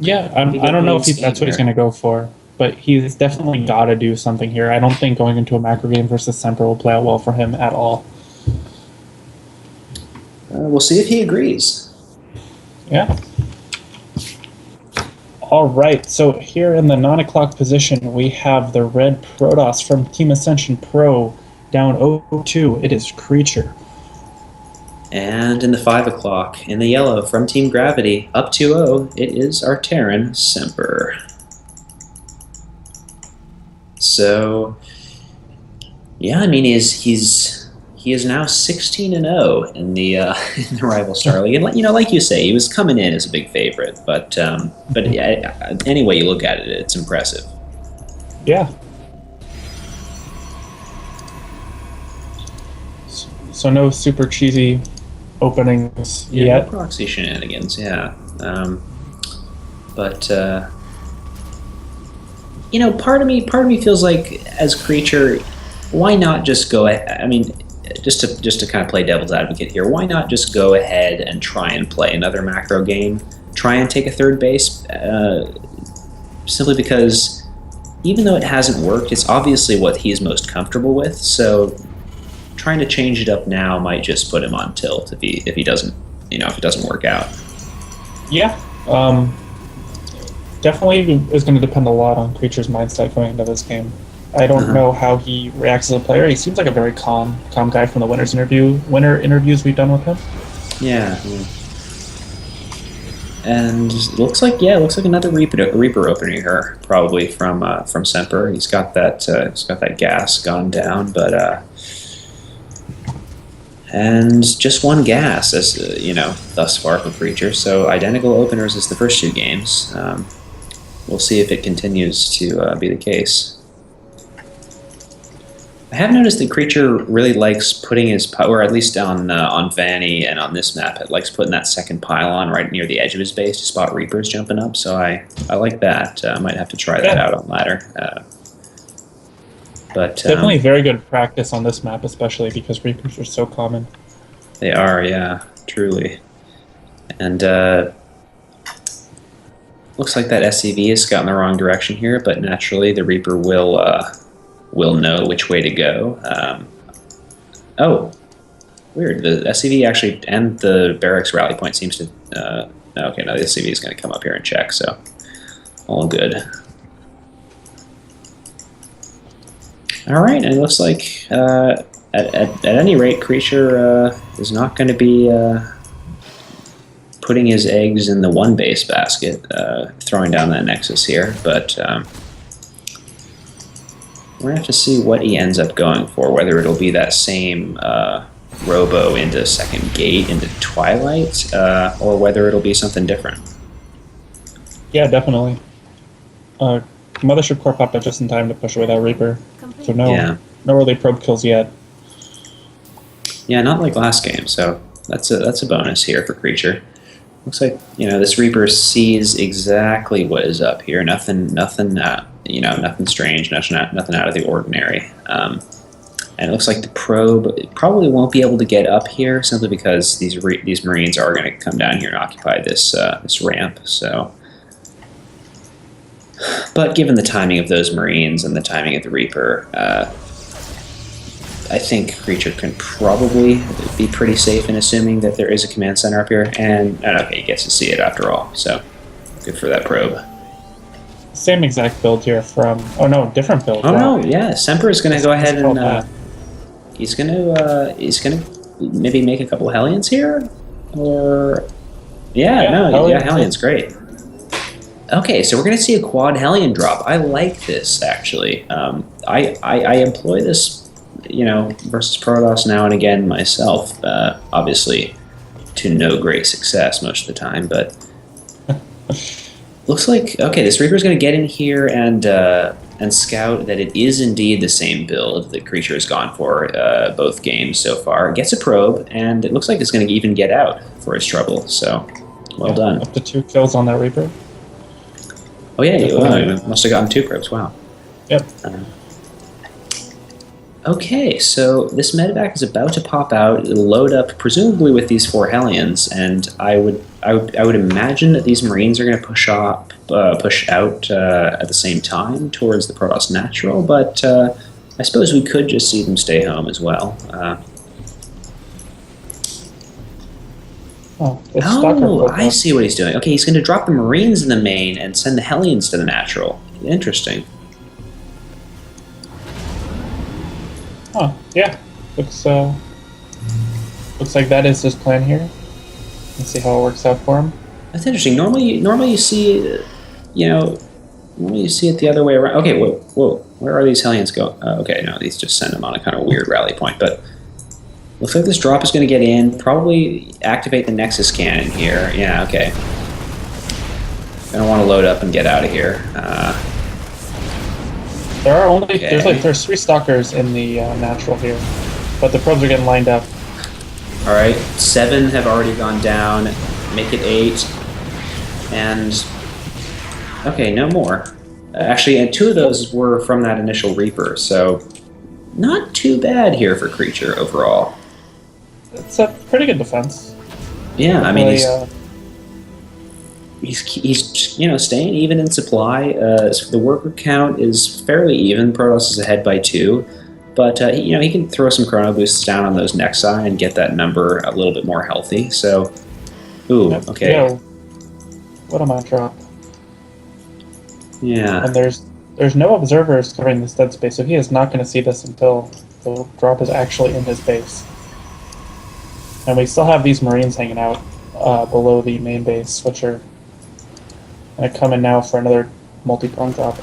Yeah, Maybe I get don't the know if scheme that's what he's here. going to go for, but he's definitely got to do something here. I don't think going into a macro game versus Semper will play out well for him at all. We'll see if he agrees. Yeah. All right, so here in the 9 o'clock position, we have the red Protoss from Team Ascension Pro down 0-2. It is Creature. And in the 5 o'clock, in the yellow, from Team Gravity, up 2-0, it is our Terran, Semper. So, yeah, I mean, he is now 16-0 in the in the rival Star League, and like you say, he was coming in as a big favorite, but yeah, any way you look at it, it's impressive. Yeah. So no super cheesy openings yet. No proxy shenanigans, yeah. But part of me feels like as Creature, why not just go? I mean, just to kind of play devil's advocate here, why not just go ahead and try and play another macro game? Try and take a third base, simply because even though it hasn't worked, it's obviously what he's most comfortable with. So trying to change it up now might just put him on tilt if he doesn't if it doesn't work out. Yeah. Definitely is going to depend a lot on Creature's mindset going into this game. I don't know how he reacts as a player. He seems like a very calm guy from the winner interviews we've done with him. Yeah. And looks like another Reaper opener here, probably from Semper. He's got that gas gone down, but and just one gas as thus far for Creature. So identical openers as the first two games. We'll see if it continues to be the case. I have noticed that Creature really likes putting his, or at least on Vanny and on this map, it likes putting that second pylon right near the edge of his base to spot Reapers jumping up. So I like that. I might have to try that out on ladder. But definitely very good practice on this map, especially because Reapers are so common. They are, yeah, truly. And looks like that SCV has gone the wrong direction here, but naturally the Reaper will know which way to go. Oh, weird. The SCV actually and the barracks rally point seems to. Okay, no, the SCV is going to come up here and check, so all good. All right, and it looks like at any rate, Creature is not going to be putting his eggs in the one base basket, throwing down that Nexus here, but we're going to have to see what he ends up going for, whether it'll be that same Robo into second gate, into Twilight, or whether it'll be something different. Yeah, definitely. Mothership Core popped up just in time to push away that Reaper. So no early probe kills yet. Yeah, not like last game, so that's a bonus here for Creature. Looks like this Reaper sees exactly what is up here. Nothing strange, nothing out of the ordinary. And it looks like the probe probably won't be able to get up here simply because these Marines are going to come down here and occupy this ramp. So, but given the timing of those Marines and the timing of the Reaper, I think Creature can probably be pretty safe in assuming that there is a command center up here. And okay, he gets to see it after all. So good for that probe. Same exact build here from. Oh no, different build. Oh wow. No, yeah. Semper is going to go ahead and he's going to maybe make a couple of Hellions here, or Hellion's great. Okay, so we're going to see a quad Hellion drop. I like this actually. I employ this, versus Protoss now and again myself. Obviously, to no great success most of the time, but. Looks like, okay, this Reaper's going to get in here and scout that it is indeed the same build that Creature has gone for both games so far. Gets a probe, and it looks like it's going to even get out for his trouble, so well done. Up to 2 kills on that Reaper. Oh yeah, he must have gotten 2 probes, wow. Yep. Okay, so this medevac is about to pop out, it'll load up presumably with these 4 Hellions, and I would imagine that these Marines are going to push out at the same time towards the Protoss Natural, but I suppose we could just see them stay home as well. I see what he's doing. Okay, he's going to drop the Marines in the main and send the Hellions to the Natural. Interesting. Oh, yeah. Looks like that is his plan here. Let's see how it works out for him. That's interesting. Normally you see, normally you see it the other way around. Okay, whoa. Where are these Hellions going? Okay, no, these just send them on a kind of weird rally point. But looks like this drop is going to get in. Probably activate the Nexus cannon here. Yeah, okay. Gonna want to load up and get out of here. There are only there's 3 stalkers in the natural here, but the probes are getting lined up. All right, 7 have already gone down. Make it 8, and okay, no more. Actually, and 2 of those were from that initial Reaper, so not too bad here for Creature overall. It's a pretty good defense. Yeah, I mean he's staying even in supply. So the worker count is fairly even. Protoss is ahead by 2, but he can throw some chrono boosts down on those Nexi and get that number a little bit more healthy. So, okay. Yeah, what am I drop? Yeah. And there's no observers covering this dead space, so he is not going to see this until the drop is actually in his base. And we still have these Marines hanging out below the main base, which are going to come in now for another multi-prong drop.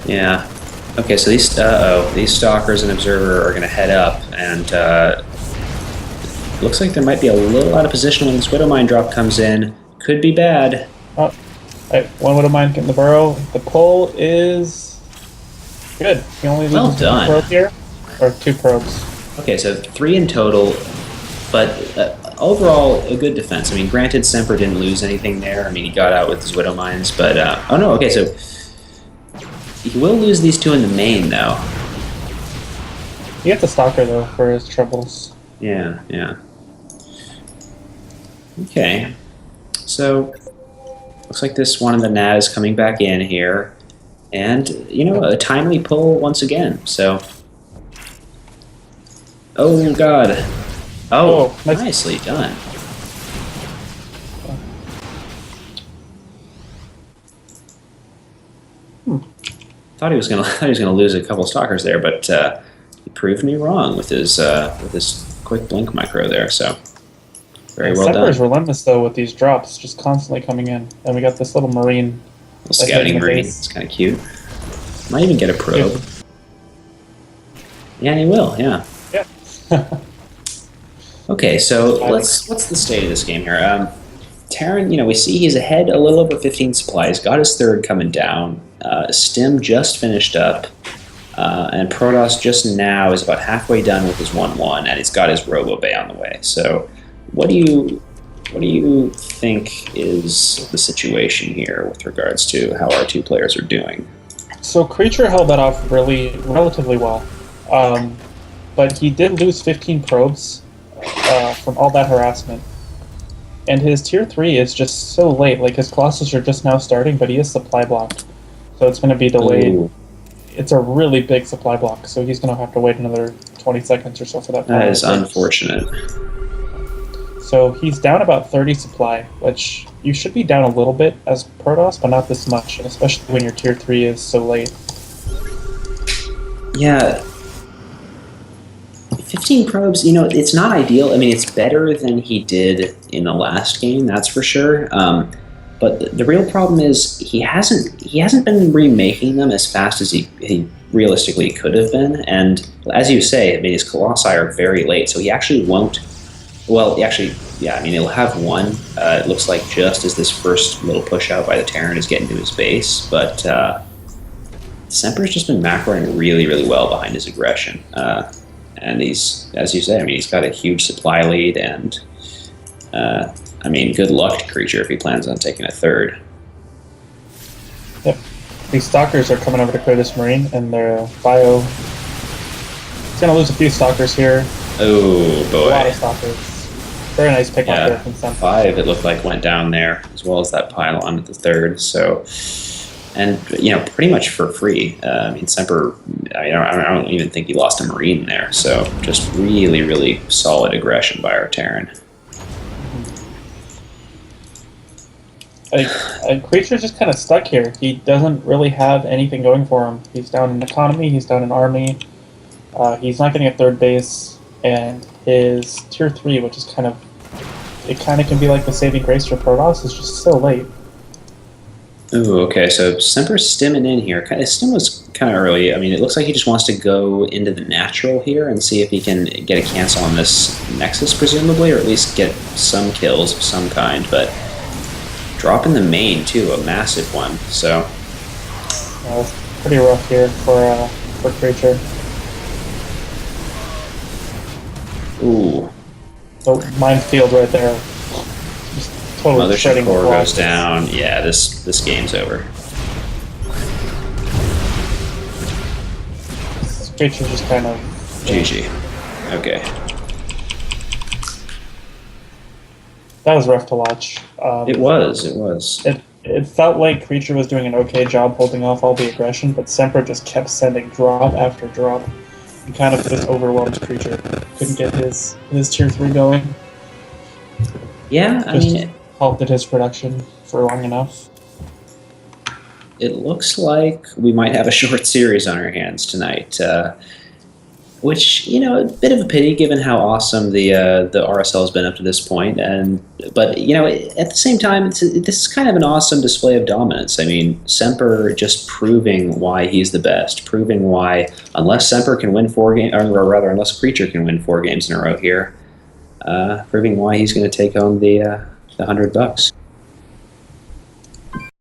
Yeah. Okay, so these Stalkers and Observer are going to head up, and looks like there might be a little out of position when this Widowmine drop comes in. Could be bad. Oh, right, 1 Widowmine getting the burrow. The pull is good. He only loses 1 probe here, or 2 probes. Okay, so 3 in total, but overall a good defense. I mean, granted, Semper didn't lose anything there. I mean, he got out with his Widowmines, but oh no. Okay, so he will lose these 2 in the main, though. He gets a Stalker, though, for his troubles. Yeah. Okay. So, looks like this one of the NAS coming back in here. And, a timely pull once again. So, oh, God. Oh, nicely done. Thought he was gonna lose a couple stalkers there, but he proved me wrong with his quick blink micro there. So very well done. Semper's relentless though with these drops, just constantly coming in, and we got this little Marine. Little scouting Marine. It's kind of cute. Might even get a probe. Yeah, he will. Yeah. Yeah. Okay, so what's the state of this game here? Terran, we see he's ahead a little over 15 supplies, got his 3rd coming down. Stim just finished up, and Protoss just now is about halfway done with his 1-1, and he's got his Robo Bay on the way. So, what do you think is the situation here with regards to how our 2 players are doing? So Creature held that off relatively well, but he did lose 15 probes from all that harassment. And his tier 3 is just so late. Like, his Colossus are just now starting, but he is supply blocked. So it's going to be delayed. Ooh. It's a really big supply block, so he's going to have to wait another 20 seconds or so for that. That is unfortunate. So he's down about 30 supply, which you should be down a little bit as Protoss, but not this much, and especially when your tier 3 is so late. Yeah. 15 probes, it's not ideal. I mean, it's better than he did in the last game, that's for sure. But the real problem is he hasn't been remaking them as fast as he realistically could have been. And as you say, I mean, his Colossi are very late, so he actually won't. Well, actually, yeah. I mean, he'll have 1. It looks like just as this first little push out by the Terran is getting to his base, but Semper's just been macroing really, really well behind his aggression. And he's, as you say, I mean, he's got a huge supply lead, and I mean, good luck to Creature if he plans on taking a 3rd. Yep. These Stalkers are coming over to clear this Marine, and their bio He's gonna lose a few stalkers here. Oh A lot of boy. stalkers. Very nice pick Yeah, there from Semper. 5 it looked like went down there, as well as that pylon at the 3rd. So, and pretty much for free. I mean, Semper. I don't even think he lost a Marine there. So, just really, really solid aggression by our Terran. A creature's just kind of stuck here. He doesn't really have anything going for him. He's down in economy, he's down in army, he's not getting a 3rd base, and his tier 3, which is kind of can be like the saving grace for Protoss, is just so late. Ooh, okay, so Semper's stimming in here. His stim was kind of early. I mean, it looks like he just wants to go into the natural here and see if he can get a cancel on this Nexus, presumably, or at least get some kills of some kind, but dropping the main, too, a massive one, so... It's pretty rough here for Creature. Ooh. So, minefield right there. Just totally Mothership shredding the core blocks. goes down. Yeah, this game's over. This Creature's just kind of... GG. Okay. That was rough to watch. It was. It felt like Creature was doing an okay job holding off all the aggression, but Semper just kept sending drop after drop. And kind of just overwhelmed Creature. Couldn't get his tier 3 going. Yeah, I Just mean... halted his production for long enough. It looks like we might have a short series on our hands tonight, which, a bit of a pity given how awesome the RSL has been up to this point. But at the same time, this is kind of an awesome display of dominance. I mean, Semper just proving why he's the best, proving why unless Semper can win 4 games, or rather, unless Creature can win 4 games in a row here, proving why he's going to take home the $100.